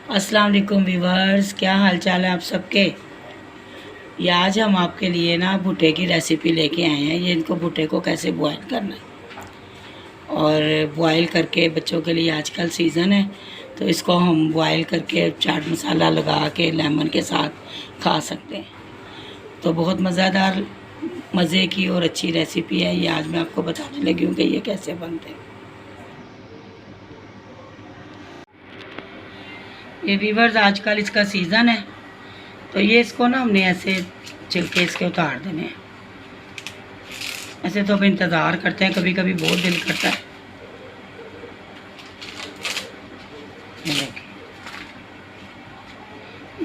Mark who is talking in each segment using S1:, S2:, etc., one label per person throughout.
S1: अस्सलाम वालेकुम व्यूवर्स, क्या हाल चाल है आप सबके। ये आज हम आपके लिए ना भुट्टे की रेसिपी लेके आए हैं। ये इनको भुट्टे को कैसे बॉयल करना है और बॉयल करके बच्चों के लिए आजकल सीज़न है तो इसको हम बॉयल करके चाट मसाला लगा के लेमन के साथ खा सकते हैं। तो बहुत मज़ेदार मज़े की और अच्छी रेसिपी है ये। आज मैं आपको बताने लगी हूँ कि ये कैसे बनते हैं। ये व्यूवर्स आजकल इसका सीज़न है तो ये इसको ना हमने ऐसे छिलके इसके उतार देने हैं। ऐसे तो अब इंतज़ार करते हैं, कभी कभी बहुत दिल करता है। ये देखिए,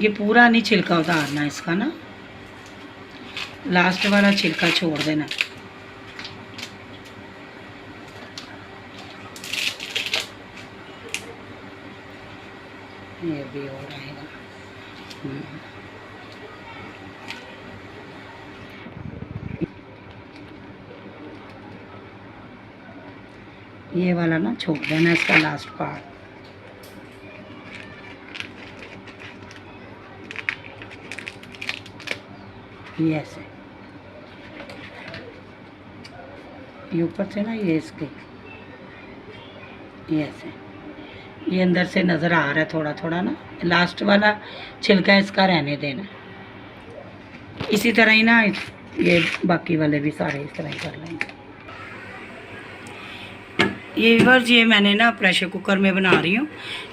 S1: ये पूरा नहीं छिलका उतारना इसका ना, लास्ट वाला छिलका छोड़ देना। ये भी हो रहेगा। ये वाला ना छोड़ देना, इसका लास्ट पार्ट। ये ऐसे, ये ऊपर से ना, ये इसके, ये ऐसे, ये अंदर से नज़र आ रहा है थोड़ा थोड़ा ना। लास्ट वाला छिलका इसका रहने देना। इसी तरह ही ना ये बाकी वाले भी सारे इस तरह ही कर लेंगे। ये व्यूअर्स, ये मैंने ना प्रेशर कुकर में बना रही हूँ।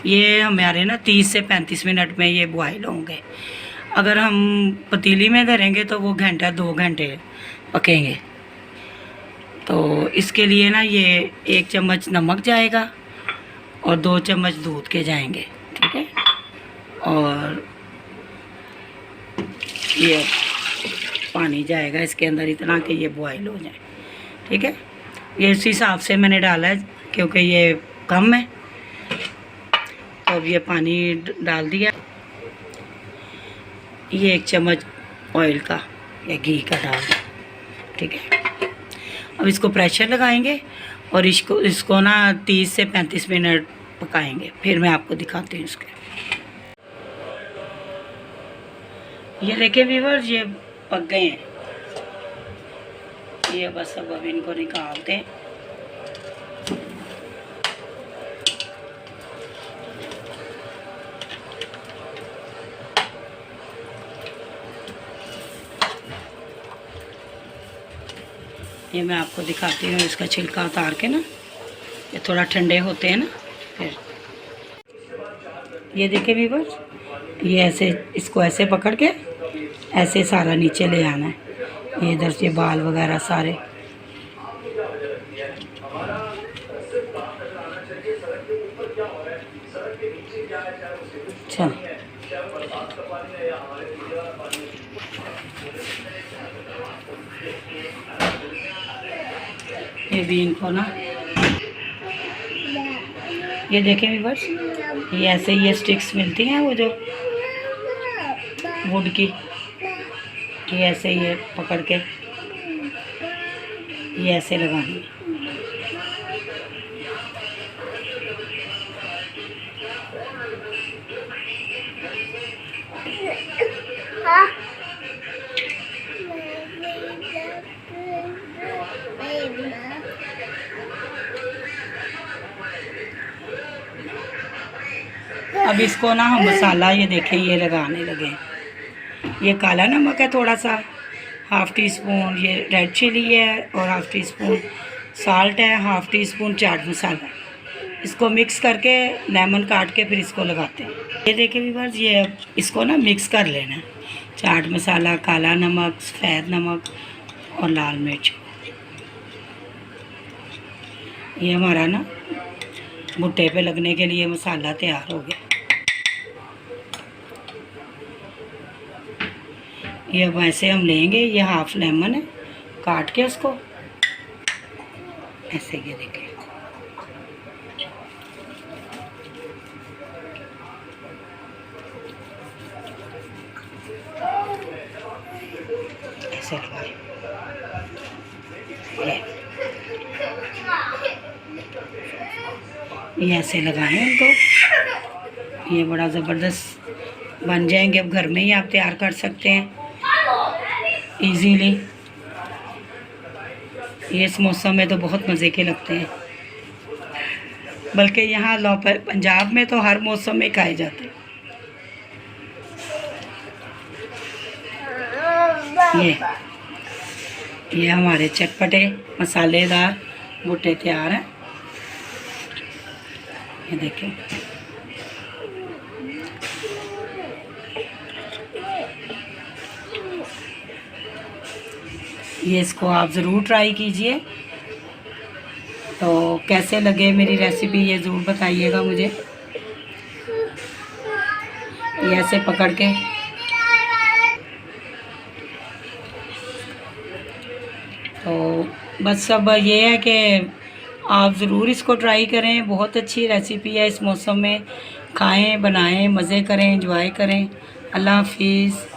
S1: ये हमारे ना 30 से 35 मिनट में ये बॉयल होंगे। अगर हम पतीली में धरेंगे तो वो घंटा 2 घंटे पकेंगे। तो इसके लिए ना ये 1 चम्मच नमक जाएगा और 2 चम्मच दूध के जाएंगे, ठीक है। और ये पानी जाएगा इसके अंदर इतना कि ये बॉयल हो जाए, ठीक है। ये इस हिसाब से मैंने डाला है क्योंकि ये कम है। तो अब ये पानी डाल दिया। ये 1 चम्मच ऑयल का या घी का डाल, ठीक है। अब इसको प्रेशर लगाएंगे और इसको ना 30 से 35 मिनट पकाएंगे। फिर मैं आपको दिखाती हूँ इसके। ये देखिए व्यूअर्स, ये पक गए हैं। ये बस अब इनको निकालते हैं। ये मैं आपको दिखाती हूँ इसका छिलका उतार के ना। ये थोड़ा ठंडे होते हैं ना फिर। ये देखिए व्यूअर्स, ये ऐसे, इसको ऐसे पकड़ के ऐसे सारा नीचे ले आना है। ये इधर से बाल वगैरह सारे। चल, ये भी इनको ना, ये देखें व्यूअर्स, ये ऐसे ये स्टिक्स मिलती हैं वो जो वुड की, ये ऐसे ये पकड़ के ये ऐसे लगानी है। अब इसको ना हम मसाला, ये देखें, ये लगाने लगे। ये काला नमक है थोड़ा सा, ½ टी स्पून। ये रेड चिली है और ½ टी स्पून साल्ट है। ½ टी स्पून चाट मसाला। इसको मिक्स करके लेमन काट के फिर इसको लगाते हैं। ये देखिए व्यूअर्स, ये इसको ना मिक्स कर लेना है। चाट मसाला, काला नमक, सफ़ेद नमक और लाल मिर्च। ये हमारा ना भुट्टे पे लगने के लिए मसाला तैयार हो गया। ये अब ऐसे हम लेंगे, ये ½ लेमन है, काट के उसको ऐसे, ये देखें, ऐसे लगाए। ये ऐसे लगाएं इनको। ये बड़ा ज़बरदस्त बन जाएंगे। अब घर में ही आप तैयार कर सकते हैं इजीली। ये इस मौसम में तो बहुत मज़े के लगते हैं, बल्कि यहाँ पंजाब में तो हर मौसम में खाए जाते हैं। ये हमारे चटपटे मसालेदार भुट्टे तैयार हैं। ये देखें, ये इसको आप ज़रूर ट्राई कीजिए। तो कैसे लगे मेरी रेसिपी ये ज़रूर बताइएगा मुझे। ये ऐसे पकड़ के तो बस अब ये है कि आप ज़रूर इसको ट्राई करें। बहुत अच्छी रेसिपी है, इस मौसम में खाएं, बनाएं, मज़े करें, एंजॉय करें। अल्लाह हाफिज़।